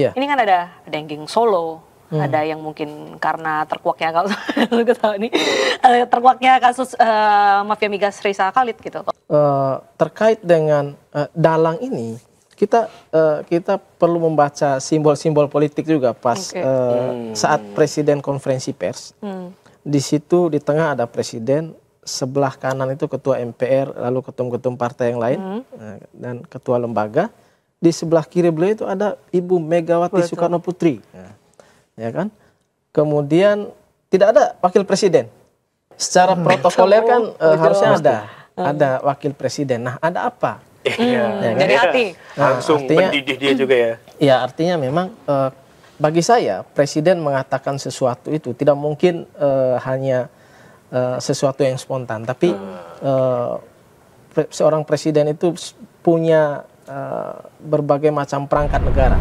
Yeah. Ini kan ada yang geng Solo, ada yang mungkin karena terkuaknya kalau lu tahu ini terkuaknya kasus mafia migas Risa Khalid gitu. Terkait dengan dalang ini, kita perlu membaca simbol-simbol politik juga pas saat presiden konferensi pers. Di situ di tengah ada presiden, sebelah kanan itu ketua MPR, lalu ketum-ketum partai yang lain dan ketua lembaga. Di sebelah kiri beliau itu ada Ibu Megawati Soekarno Putri, ya kan? Kemudian tidak ada wakil presiden. Secara protokoler kan harusnya ada wakil presiden. Nah, ada apa? Ya, jadi hati. Langsung mendidih dia juga ya. Ya, artinya memang bagi saya presiden mengatakan sesuatu itu tidak mungkin hanya sesuatu yang spontan, tapi seorang presiden itu punya berbagai macam perangkat negara.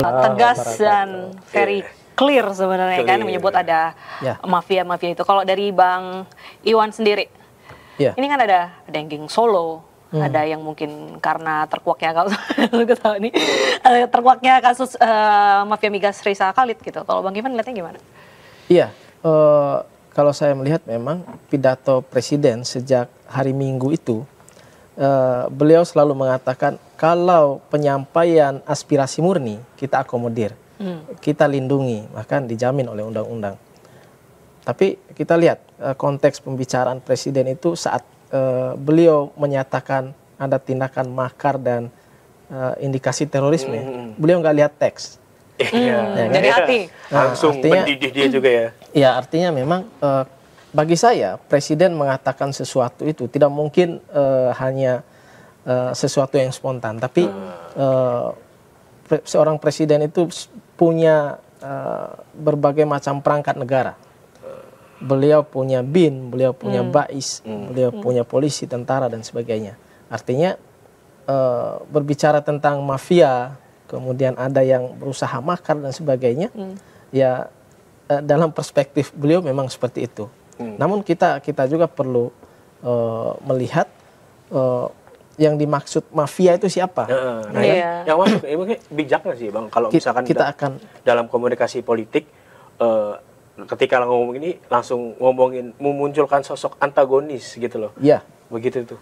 Tegas dan very clear sebenarnya kan menyebut ada mafia-mafia itu. Kalau dari Bang Iwan sendiri, ini kan ada yang geng Solo, ada yang mungkin karena terkuaknya kalau lu tahu ini terkuaknya kasus mafia migas Risa Khalid gitu. Kalau Bang Iwan lihatnya gimana? Iya, kalau saya melihat memang pidato presiden sejak hari Minggu itu, beliau selalu mengatakan kalau penyampaian aspirasi murni kita akomodir, kita lindungi, bahkan dijamin oleh undang-undang. Tapi kita lihat konteks pembicaraan presiden itu saat beliau menyatakan ada tindakan makar dan indikasi terorisme, beliau nggak lihat teks. Jadi hati. Langsung mendidih dia juga ya. Ya, artinya memang bagi saya presiden mengatakan sesuatu itu tidak mungkin hanya sesuatu yang spontan, tapi seorang presiden itu punya berbagai macam perangkat negara. Beliau punya BIN, beliau punya BAIS, beliau punya polisi, tentara dan sebagainya. Artinya berbicara tentang mafia, kemudian ada yang berusaha makar dan sebagainya, ya dalam perspektif beliau memang seperti itu. Namun kita juga perlu melihat yang dimaksud mafia itu siapa. Yang masuk ini bijak nggak sih Bang, kalau misalkan kita akan dalam komunikasi politik ketika ngomong ini langsung ngomongin memunculkan sosok antagonis gitu loh. Iya. Begitu tuh.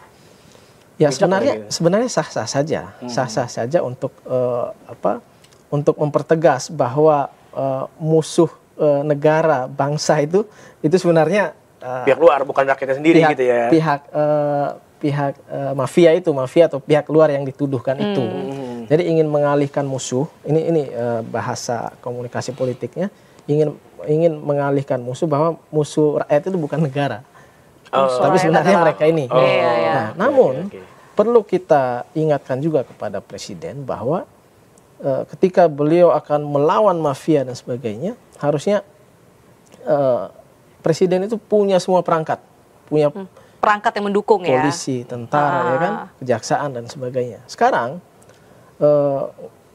Ya sebenarnya sah-sah saja, sah-sah saja untuk untuk mempertegas bahwa musuh negara bangsa itu sebenarnya pihak luar, bukan rakyatnya sendiri gitu ya. Pihak mafia atau pihak luar yang dituduhkan itu. Jadi ingin mengalihkan musuh, ini bahasa komunikasi politiknya, ingin mengalihkan musuh bahwa musuh rakyat itu bukan negara. Tapi sebenarnya mereka ini. Nah, namun perlu kita ingatkan juga kepada presiden bahwa ketika beliau akan melawan mafia dan sebagainya, harusnya presiden itu punya semua perangkat, punya perangkat yang mendukung ya. Polisi, tentara, ya kan, kejaksaan dan sebagainya. Sekarang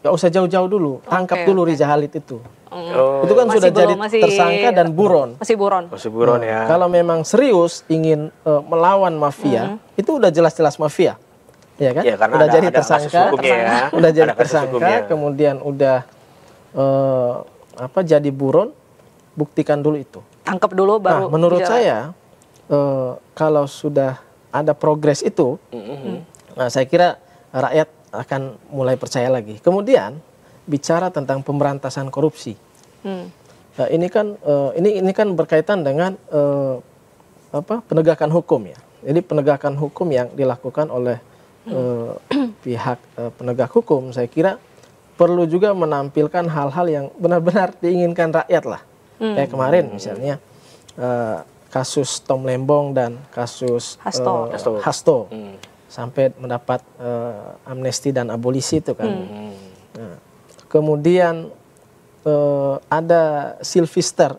nggak usah jauh-jauh dulu, tangkap dulu Riza Khalid itu. Itu kan sudah jadi tersangka dan buron. Masih buron. Ya. Kalau memang serius ingin melawan mafia, itu udah jelas-jelas mafia. Ya kan? Ya, udah jadi tersangka, udah jadi tersangka, kemudian udah jadi buron, buktikan dulu itu. Tangkap dulu baru. Nah, menurut saya kalau sudah ada progres itu, nah saya kira rakyat akan mulai percaya lagi. Kemudian bicara tentang pemberantasan korupsi. Nah, ini kan berkaitan dengan penegakan hukum ya. Jadi penegakan hukum yang dilakukan oleh pihak penegak hukum, saya kira perlu juga menampilkan hal-hal yang benar-benar diinginkan rakyat lah. Kayak kemarin misalnya kasus Tom Lembong dan kasus Hasto sampai mendapat amnesti dan abolisi itu kan. Nah, kemudian ada Sylvester.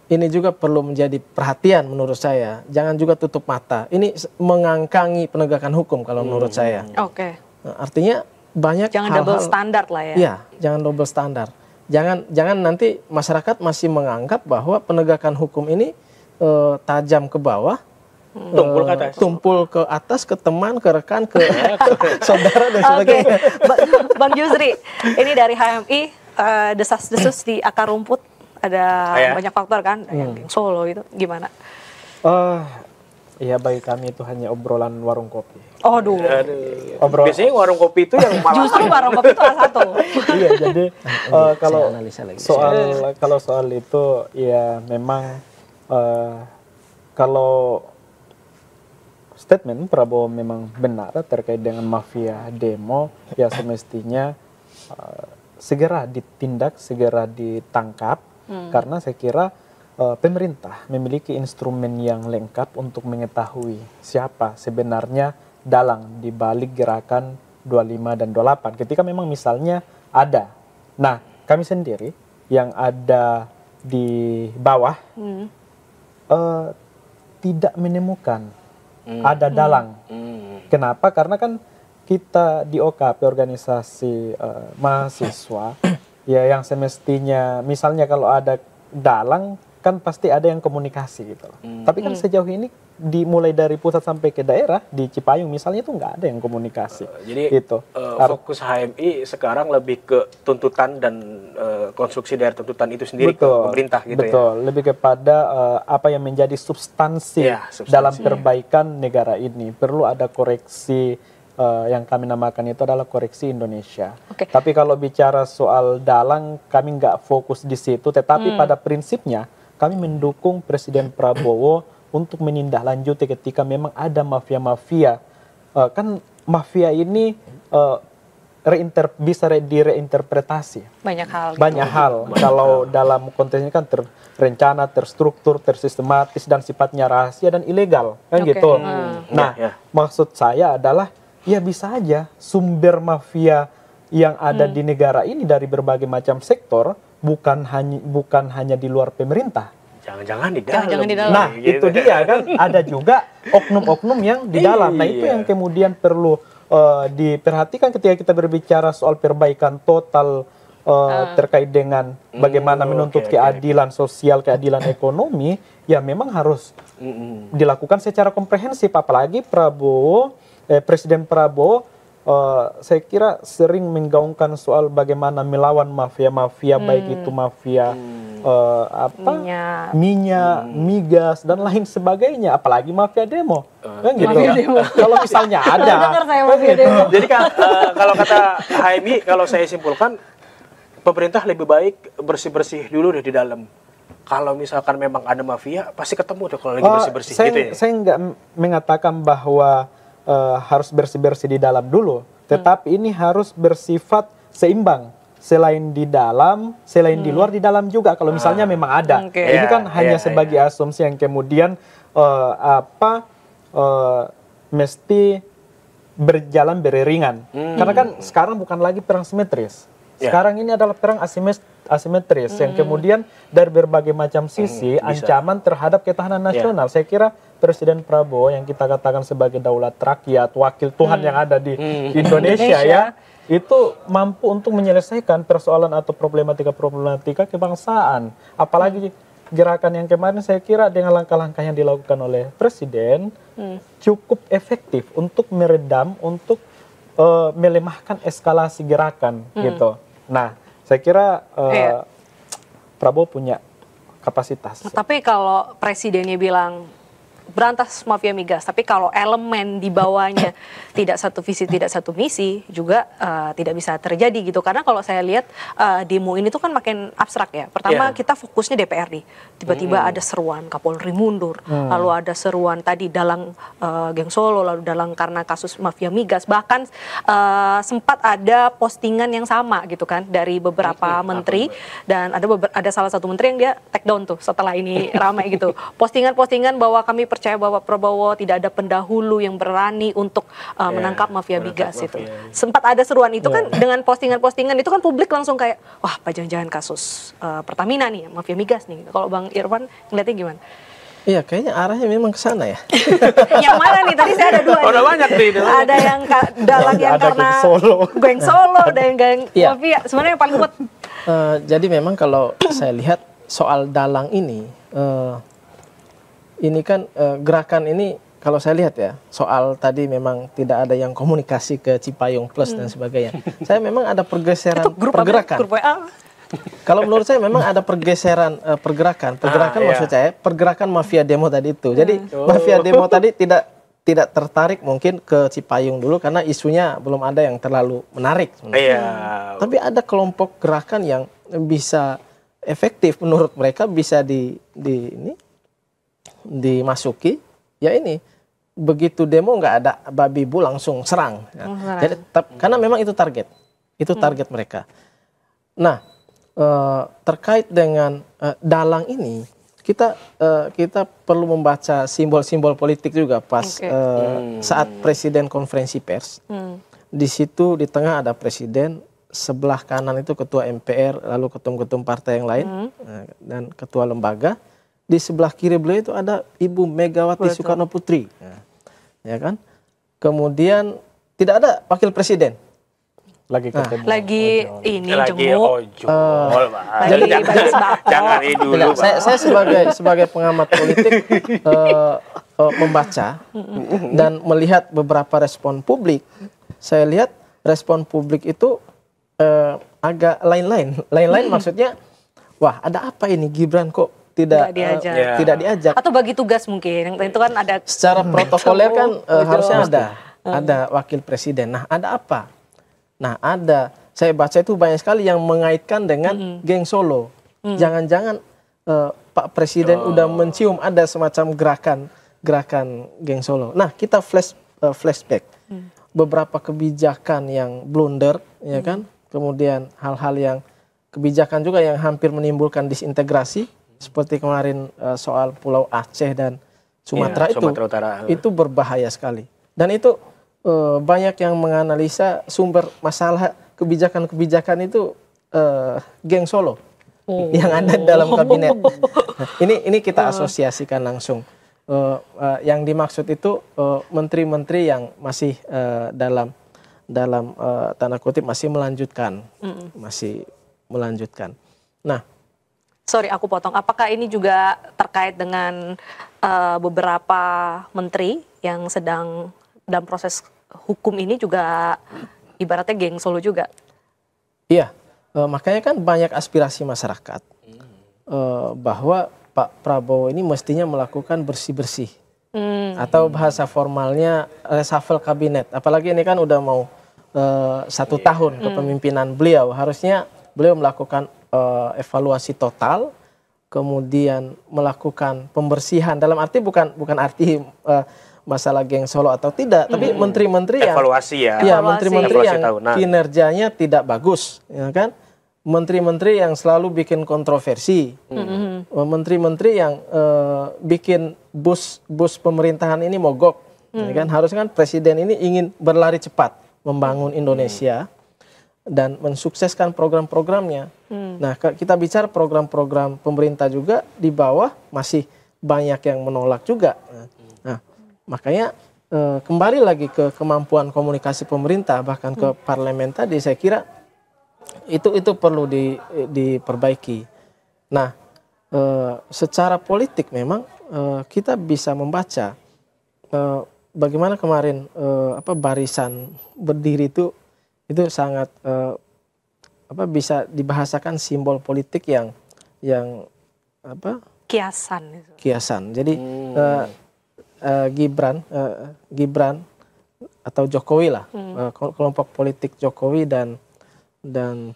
Ini juga perlu menjadi perhatian menurut saya. Jangan juga tutup mata. Ini mengangkangi penegakan hukum kalau menurut saya. Oke. Nah, artinya banyak jangan hal-hal, double standar lah ya. Iya, jangan double standar. Jangan nanti masyarakat masih menganggap bahwa penegakan hukum ini tajam ke bawah, tumpul ke atas, ke teman, ke rekan, ke saudara dan sebagainya. Bang Yusri, ini dari HMI, desas-desus di akar rumput ada banyak faktor kan, yang Solo itu gimana? Ya bagi kami itu hanya obrolan warung kopi. Biasanya warung kopi itu yang malah justru warung kopi itu A1. Iya, jadi kalau soal itu ya memang kalau statement Prabowo memang benar terkait dengan mafia demo, ya semestinya segera ditindak, segera ditangkap, karena saya kira pemerintah memiliki instrumen yang lengkap untuk mengetahui siapa sebenarnya dalang di balik gerakan 25 dan 28. Ketika memang misalnya ada. Nah, kami sendiri yang ada di bawah tidak menemukan ada dalang. Kenapa? Karena kan kita di OKP, organisasi mahasiswa, ya yang semestinya misalnya kalau ada dalang kan pasti ada yang komunikasi gitu loh. Tapi kan sejauh ini dimulai dari pusat sampai ke daerah di Cipayung misalnya itu nggak ada yang komunikasi. Jadi gitu. Fokus HMI sekarang lebih ke tuntutan dan konstruksi dari tuntutan itu sendiri ke pemerintah gitu. Betul, lebih kepada apa yang menjadi substansi dalam perbaikan negara ini. Perlu ada koreksi yang kami namakan itu adalah koreksi Indonesia. Tapi kalau bicara soal dalang kami nggak fokus di situ, tetapi pada prinsipnya kami mendukung Presiden Prabowo untuk menindaklanjuti ketika memang ada mafia-mafia. Kan mafia ini bisa direinterpretasi. Banyak hal. Banyak hal. Kalau dalam konteks ini kan terencana, terstruktur, tersistematis, dan sifatnya rahasia dan ilegal. Kan gitu. Nah, maksud saya adalah ya bisa aja sumber mafia yang ada di negara ini dari berbagai macam sektor bukan hanya di luar pemerintah. Jangan-jangan di dalam. Nah, gitu. Itu dia kan ada juga oknum-oknum yang di dalam. Nah, itu yang kemudian perlu diperhatikan ketika kita berbicara soal perbaikan total terkait dengan bagaimana menuntut keadilan sosial, keadilan ekonomi, ya memang harus dilakukan secara komprehensif. Apalagi Presiden Prabowo saya kira sering menggaungkan soal bagaimana melawan mafia-mafia, baik itu mafia minyak, migas dan lain sebagainya, apalagi mafia demo. Kan gitu. Kalau misalnya ada. Jadi kan kalau kata HMI, kalau saya simpulkan pemerintah lebih baik bersih-bersih dulu deh di dalam. Kalau misalkan memang ada mafia, pasti ketemu tuh kalau lagi bersih-bersih gitu ya. Saya nggak mengatakan bahwa harus bersih-bersih di dalam dulu, tetapi ini harus bersifat seimbang. Selain di dalam, selain di luar, di dalam juga. Kalau misalnya memang ada, ini kan hanya sebagai asumsi yang kemudian mesti berjalan beriringan. Karena kan sekarang bukan lagi perang simetris. Sekarang ini adalah perang asimetris yang kemudian dari berbagai macam sisi ancaman terhadap ketahanan nasional. Saya kira Presiden Prabowo yang kita katakan sebagai daulat rakyat, wakil Tuhan yang ada di Indonesia ya, itu mampu untuk menyelesaikan persoalan atau problematika kebangsaan. Apalagi gerakan yang kemarin saya kira dengan langkah-langkah yang dilakukan oleh Presiden cukup efektif untuk meredam, untuk melemahkan eskalasi gerakan gitu. Nah, saya kira Prabowo punya kapasitas. Tapi kalau presidennya bilang berantas mafia migas, tapi kalau elemen di bawahnya tidak satu visi, tidak satu misi, juga tidak bisa terjadi gitu. Karena kalau saya lihat demo ini tuh kan makin abstrak ya. Pertama kita fokusnya DPRD, tiba-tiba ada seruan Kapolri mundur, lalu ada seruan tadi dalang geng Solo, lalu dalang karena kasus mafia migas, bahkan sempat ada postingan yang sama gitu kan dari beberapa menteri, dan ada salah satu menteri yang dia take down tuh setelah ini ramai gitu. Postingan-postingan bahwa kami percaya bahwa Prabowo tidak ada pendahulu yang berani untuk menangkap mafia migas itu. Sempat ada seruan itu kan dengan postingan-postingan itu kan publik langsung kayak wah jangan-jangan kasus Pertamina nih, mafia migas nih. Kalau Bang Irwan ngeliatnya gimana? Iya, kayaknya arahnya memang ke sana ya. Yang mana nih? Tadi saya ada dua. Ada banyak nih. Ada yang dalang yang karena geng Solo, ada yang geng mafia. Sebenarnya yang paling kuat. Jadi memang kalau saya lihat soal dalang ini ini kan gerakan ini kalau saya lihat ya, soal tadi memang tidak ada yang komunikasi ke Cipayung Plus dan sebagainya. Saya memang ada pergeseran pergerakan. Grup WA. Kalau menurut saya memang ada pergeseran pergerakan maksud saya pergerakan mafia demo tadi itu. Jadi mafia demo tadi tidak tertarik mungkin ke Cipayung dulu karena isunya belum ada yang terlalu menarik. Tapi ada kelompok gerakan yang bisa efektif menurut mereka bisa dimasuki. Ya ini begitu demo nggak ada babi bu langsung serang. Jadi karena memang itu target mereka. Nah terkait dengan dalang ini kita perlu membaca simbol-simbol politik juga pas saat presiden konferensi pers. Di situ di tengah ada presiden, sebelah kanan itu ketua MPR, lalu ketum-ketum partai yang lain dan ketua lembaga. Di sebelah kiri beliau itu ada Ibu Megawati Soekarno Putri, ya kan? Kemudian tidak ada wakil presiden. Lagi ini jenguk. Jadi jangan ini dulu. Saya sebagai pengamat politik membaca dan melihat beberapa respon publik. Saya lihat respon publik itu agak lain-lain. Lain-lain maksudnya, wah ada apa ini Gibran kok tidak diajak. Atau bagi tugas mungkin, itu kan ada. Secara protokoler kan harusnya ada wakil presiden. Nah ada apa? Nah saya baca itu banyak sekali yang mengaitkan dengan geng Solo. Jangan-jangan Pak Presiden udah mencium ada semacam gerakan geng Solo. Nah kita flashback. Beberapa kebijakan yang blunder, ya kan? Kemudian hal-hal yang kebijakan juga yang hampir menimbulkan disintegrasi. Seperti kemarin soal Pulau Aceh dan Sumatera itu berbahaya sekali. Dan itu banyak yang menganalisa sumber masalah kebijakan-kebijakan itu geng Solo yang ada dalam kabinet. Ini kita asosiasikan langsung. Yang dimaksud itu menteri-menteri yang masih dalam tanda kutip masih melanjutkan. Nah. Sorry aku potong, apakah ini juga terkait dengan beberapa menteri yang sedang dalam proses hukum ini juga ibaratnya geng Solo juga? Iya, makanya kan banyak aspirasi masyarakat bahwa Pak Prabowo ini mestinya melakukan bersih-bersih atau bahasa formalnya reshuffle kabinet. Apalagi ini kan udah mau 1 tahun kepemimpinan beliau, harusnya beliau melakukan evaluasi total, kemudian melakukan pembersihan dalam arti bukan arti masalah geng Solo atau tidak, tapi menteri-menteri yang evaluasi menteri-menteri yang kinerjanya tidak bagus, ya kan? Menteri-menteri yang selalu bikin kontroversi, menteri-menteri yang bikin bus pemerintahan ini mogok, ya kan? Harusnya kan presiden ini ingin berlari cepat membangun Indonesia dan mensukseskan program-programnya. Nah, kita bicara program-program pemerintah juga di bawah masih banyak yang menolak juga. Nah, makanya kembali lagi ke kemampuan komunikasi pemerintah bahkan ke parlemen tadi, saya kira itu perlu diperbaiki. Nah, secara politik memang kita bisa membaca bagaimana kemarin barisan berdiri itu sangat bisa dibahasakan simbol politik yang kiasan. Jadi Gibran atau Jokowi lah, kelompok politik Jokowi dan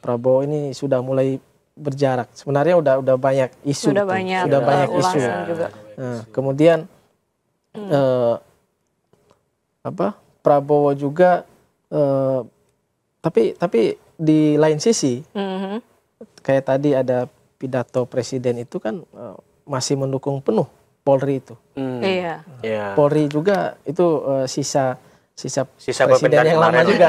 Prabowo ini sudah mulai berjarak. Sebenarnya udah banyak isu, sudah banyak isu. Juga. Nah, kemudian Prabowo juga tapi di lain sisi kayak tadi ada pidato presiden itu kan masih mendukung penuh Polri itu. Polri juga itu sisa presiden yang lama juga.